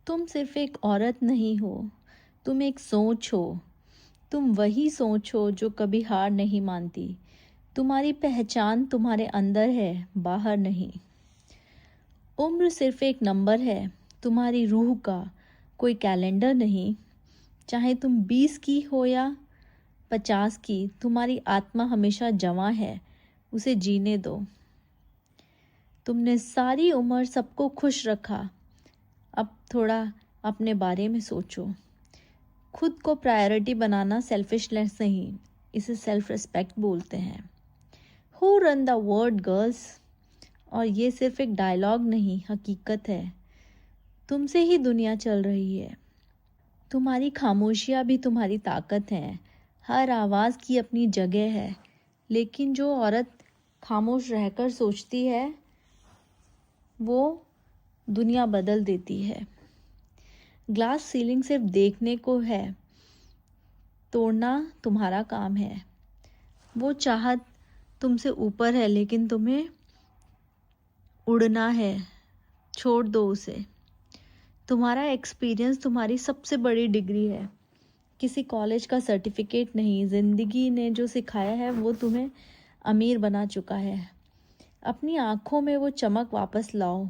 तुम सिर्फ एक औरत नहीं हो, तुम एक सोच हो। तुम वही सोच हो जो कभी हार नहीं मानती। तुम्हारी पहचान तुम्हारे अंदर है, बाहर नहीं। उम्र सिर्फ एक नंबर है, तुम्हारी रूह का कोई कैलेंडर नहीं। चाहे तुम 20 की हो या 50 की, तुम्हारी आत्मा हमेशा जवां है, उसे जीने दो। तुमने सारी उम्र सबको खुश रखा, अब थोड़ा अपने बारे में सोचो। खुद को प्रायोरिटी बनाना सेल्फिशनेस नहीं, इसे सेल्फ रिस्पेक्ट बोलते हैं। Who run the world girls? और ये सिर्फ एक डायलॉग नहीं, हकीकत है। तुमसे ही दुनिया चल रही है। तुम्हारी खामोशियाँ भी तुम्हारी ताकत हैं। हर आवाज़ की अपनी जगह है, लेकिन जो औरत खामोश रहकर सोचती है वो दुनिया बदल देती है। ग्लास सीलिंग सिर्फ देखने को है, तोड़ना तुम्हारा काम है। वो चाहत तुमसे ऊपर है, लेकिन तुम्हें उड़ना है, छोड़ दो उसे। तुम्हारा एक्सपीरियंस तुम्हारी सबसे बड़ी डिग्री है, किसी कॉलेज का सर्टिफिकेट नहीं। ज़िंदगी ने जो सिखाया है वो तुम्हें अमीर बना चुका है। अपनी आँखों में वो चमक वापस लाओ,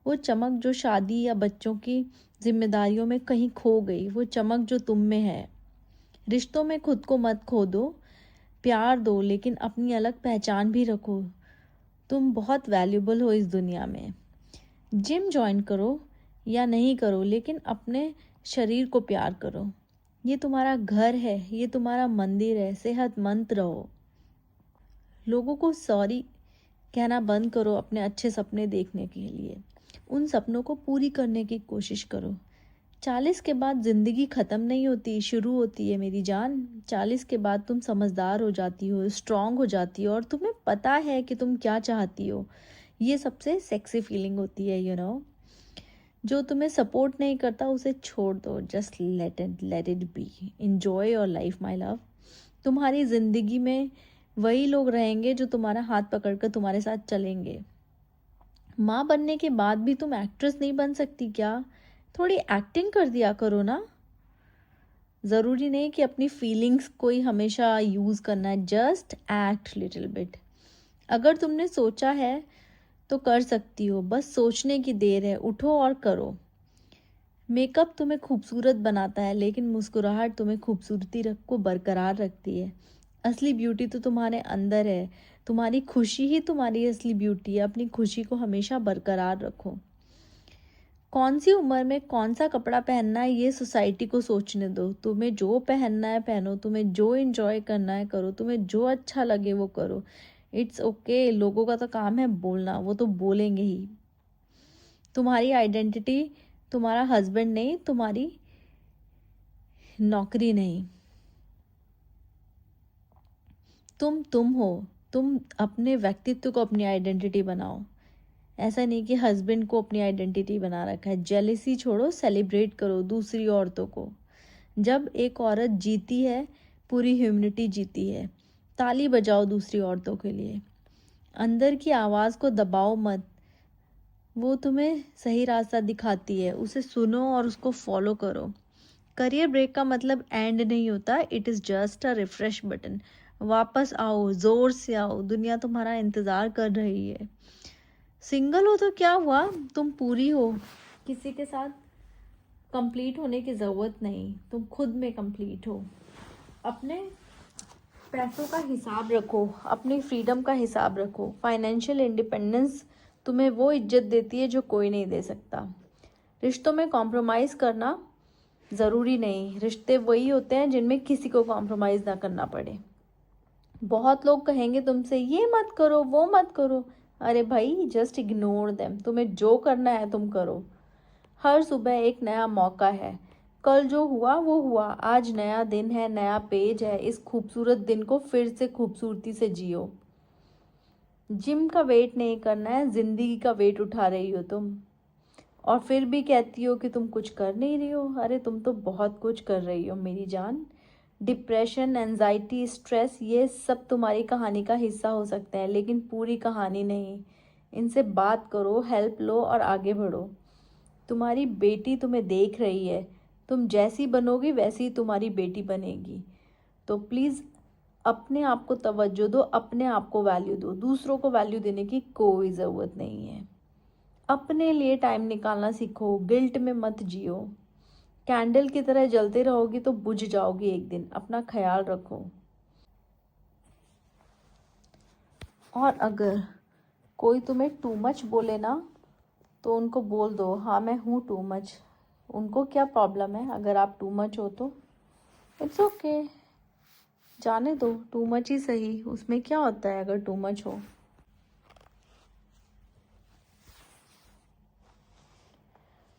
वो चमक जो शादी या बच्चों की जिम्मेदारियों में कहीं खो गई, वो चमक जो तुम में है। रिश्तों में खुद को मत खो दो, प्यार दो, लेकिन अपनी अलग पहचान भी रखो। तुम बहुत वैल्यूबल हो इस दुनिया में। जिम जॉइन करो या नहीं करो, लेकिन अपने शरीर को प्यार करो। ये तुम्हारा घर है, ये तुम्हारा मंदिर है। सेहतमंद रहो। लोगों को सॉरी कहना बंद करो अपने अच्छे सपने देखने के लिए। उन सपनों को पूरी करने की कोशिश करो। 40 के बाद ज़िंदगी ख़त्म नहीं होती, शुरू होती है मेरी जान। 40 के बाद तुम समझदार हो जाती हो, स्ट्रांग हो जाती हो, और तुम्हें पता है कि तुम क्या चाहती हो। ये सबसे सेक्सी फीलिंग होती है, जो तुम्हें सपोर्ट नहीं करता उसे छोड़ दो। Just let it be. Enjoy your life my love. तुम्हारी ज़िंदगी में वही लोग रहेंगे जो तुम्हारा हाथ पकड़कर तुम्हारे साथ चलेंगे। माँ बनने के बाद भी तुम एक्ट्रेस नहीं बन सकती क्या? थोड़ी एक्टिंग कर दिया करो ना। ज़रूरी नहीं कि अपनी फीलिंग्स को ही हमेशा यूज़ करना है। Just act little bit. अगर तुमने सोचा है तो कर सकती हो, बस सोचने की देर है। उठो और करो। मेकअप तुम्हें खूबसूरत बनाता है, लेकिन मुस्कुराहट तुम्हें खूबसूरती को बरकरार रखती है। असली ब्यूटी तो तुम्हारे अंदर है। तुम्हारी खुशी ही तुम्हारी असली ब्यूटी है। अपनी खुशी को हमेशा बरकरार रखो। कौन सी उम्र में कौन सा कपड़ा पहनना है ये सोसाइटी को सोचने दो। तुम्हें जो पहनना है पहनो, तुम्हें जो एंजॉय करना है करो, तुम्हें जो अच्छा लगे वो करो। It's okay. लोगों का तो काम है बोलना, वो तो बोलेंगे ही। तुम्हारी आइडेंटिटी तुम्हारा हस्बैंड नहीं, तुम्हारी नौकरी नहीं। तुम हो। तुम अपने व्यक्तित्व को अपनी आइडेंटिटी बनाओ। ऐसा नहीं कि हस्बैंड को अपनी आइडेंटिटी बना रखा है। जेलिसी छोड़ो, सेलिब्रेट करो दूसरी औरतों को। जब एक औरत जीती है, पूरी ह्यूमनिटी जीती है। ताली बजाओ दूसरी औरतों के लिए। अंदर की आवाज़ को दबाओ मत, वो तुम्हें सही रास्ता दिखाती है। उसे सुनो और उसको फॉलो करो। करियर ब्रेक का मतलब एंड नहीं होता, it is just a refresh button. वापस आओ, ज़ोर से आओ, दुनिया तुम्हारा इंतज़ार कर रही है। सिंगल हो तो क्या हुआ, तुम पूरी हो। किसी के साथ कंप्लीट होने की ज़रूरत नहीं, तुम खुद में कंप्लीट हो। अपने पैसों का हिसाब रखो, अपनी फ्रीडम का हिसाब रखो। फाइनेंशियल इंडिपेंडेंस तुम्हें वो इज्जत देती है जो कोई नहीं दे सकता। रिश्तों में कॉम्प्रोमाइज़ करना ज़रूरी नहीं, रिश्ते वही होते हैं जिनमें किसी को कॉम्प्रोमाइज़ ना करना पड़े। बहुत लोग कहेंगे तुमसे ये मत करो वो मत करो। अरे भाई, जस्ट इग्नोर देम। तुम्हें जो करना है तुम करो। हर सुबह एक नया मौका है। कल जो हुआ वो हुआ, आज नया दिन है, नया पेज है। इस खूबसूरत दिन को फिर से खूबसूरती से जियो। जिम का वेट नहीं करना है, ज़िंदगी का वेट उठा रही हो तुम, और फिर भी कहती हो कि तुम कुछ कर नहीं रही हो। अरे तुम तो बहुत कुछ कर रही हो मेरी जान। डिप्रेशन, एंजाइटी, स्ट्रेस, ये सब तुम्हारी कहानी का हिस्सा हो सकते हैं, लेकिन पूरी कहानी नहीं। इनसे बात करो, हेल्प लो और आगे बढ़ो। तुम्हारी बेटी तुम्हें देख रही है, तुम जैसी बनोगी वैसी ही तुम्हारी बेटी बनेगी। तो प्लीज़ अपने आप को तवज्जो दो, अपने आप को वैल्यू दो, दूसरों को वैल्यू देने की कोई ज़रूरत नहीं है। अपने लिए टाइम निकालना सीखो, गिल्ट में मत जियो। कैंडल की तरह जलते रहोगी तो बुझ जाओगी एक दिन। अपना ख्याल रखो। और अगर कोई तुम्हें टू मच बोले ना, तो उनको बोल दो, हाँ मैं हूँ टू मच। उनको क्या प्रॉब्लम है अगर आप टू मच हो तो? इट्स ओके, जाने दो, टू मच ही सही, उसमें क्या होता है अगर टू मच हो।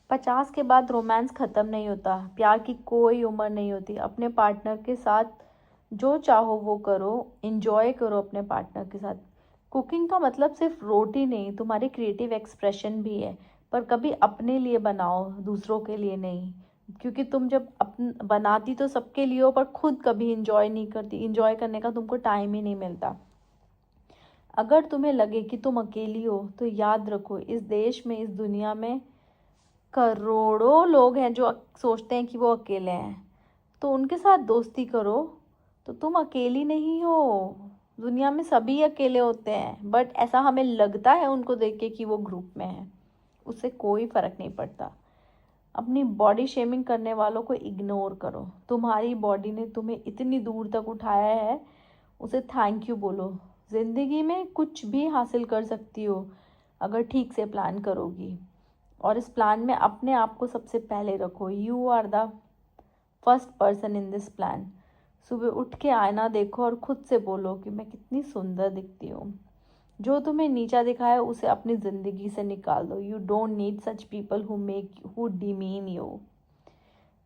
50 के बाद रोमांस ख़त्म नहीं होता। प्यार की कोई उम्र नहीं होती। अपने पार्टनर के साथ जो चाहो वो करो, इंजॉय करो अपने पार्टनर के साथ। कुकिंग का मतलब सिर्फ रोटी नहीं, तुम्हारी क्रिएटिव एक्सप्रेशन भी है। पर कभी अपने लिए बनाओ, दूसरों के लिए नहीं। क्योंकि तुम जब बनाती तो सबके लिए हो, पर खुद कभी इंजॉय नहीं करती। इंजॉय करने का तुमको टाइम ही नहीं मिलता। अगर तुम्हें लगे कि तुम अकेली हो, तो याद रखो, इस देश में, इस दुनिया में करोड़ों लोग हैं जो सोचते हैं कि वो अकेले हैं। तो उनके साथ दोस्ती करो, तो तुम अकेली नहीं हो। दुनिया में सभी अकेले होते हैं, बट ऐसा हमें लगता है उनको देख के कि वो ग्रुप में है। उससे कोई फ़र्क नहीं पड़ता। अपनी बॉडी शेमिंग करने वालों को इग्नोर करो। तुम्हारी बॉडी ने तुम्हें इतनी दूर तक उठाया है, उसे थैंक यू बोलो। ज़िंदगी में कुछ भी हासिल कर सकती हो अगर ठीक से प्लान करोगी। और इस प्लान में अपने आप को सबसे पहले रखो। You are the first person in this plan. सुबह उठ के आईना देखो और खुद से बोलो कि मैं कितनी सुंदर दिखती हूँ। जो तुम्हें नीचा दिखाए उसे अपनी ज़िंदगी से निकाल दो। You don't need such people who demean you.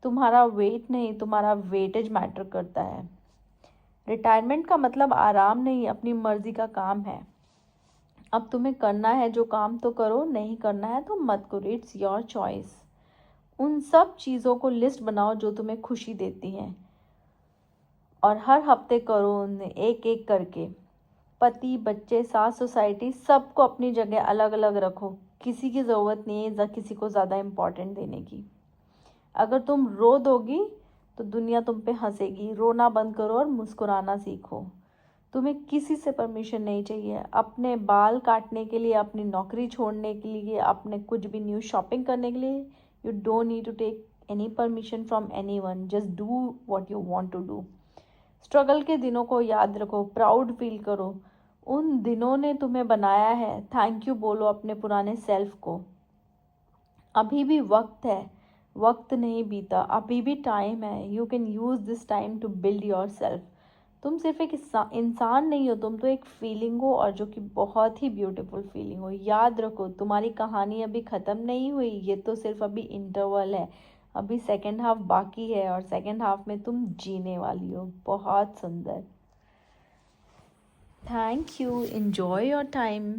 तुम्हारा वेट नहीं, तुम्हारा वेटेज मैटर करता है। रिटायरमेंट का मतलब आराम नहीं, अपनी मर्जी का काम है। अब तुम्हें करना है जो काम तो करो, नहीं करना है तो मत करो। It's your choice. उन सब चीज़ों को लिस्ट बनाओ जो तुम्हें खुशी देती हैं, और हर हफ्ते करो उन्हें एक एक करके। पति, बच्चे, सास, सोसाइटी, सबको अपनी जगह अलग अलग रखो। किसी की ज़रूरत नहीं है किसी को ज़्यादा इम्पोर्टेंट देने की। अगर तुम रो दोगी तो दुनिया तुम पे हंसेगी। रोना बंद करो और मुस्कुराना सीखो। तुम्हें किसी से परमिशन नहीं चाहिए अपने बाल काटने के लिए, अपनी नौकरी छोड़ने के लिए, अपने कुछ भी न्यू शॉपिंग करने के लिए। You don't need to take any permission from anyone. Just do what you want to do. Struggle के दिनों को याद रखो, प्राउड फील करो। उन दिनों ने तुम्हें बनाया है। थैंक यू बोलो अपने पुराने सेल्फ को। अभी भी वक्त है, वक्त नहीं बीता, अभी भी टाइम है। You can use this time to build yourself. तुम सिर्फ एक इंसान नहीं हो, तुम तो एक फीलिंग हो, और जो कि बहुत ही ब्यूटीफुल फीलिंग हो। याद रखो, तुम्हारी कहानी अभी ख़त्म नहीं हुई। ये तो सिर्फ अभी इंटरवल है। अभी सेकेंड हाफ बाकी है, और सेकेंड हाफ में तुम जीने वाली हो बहुत सुंदर। Thank you. Enjoy your time.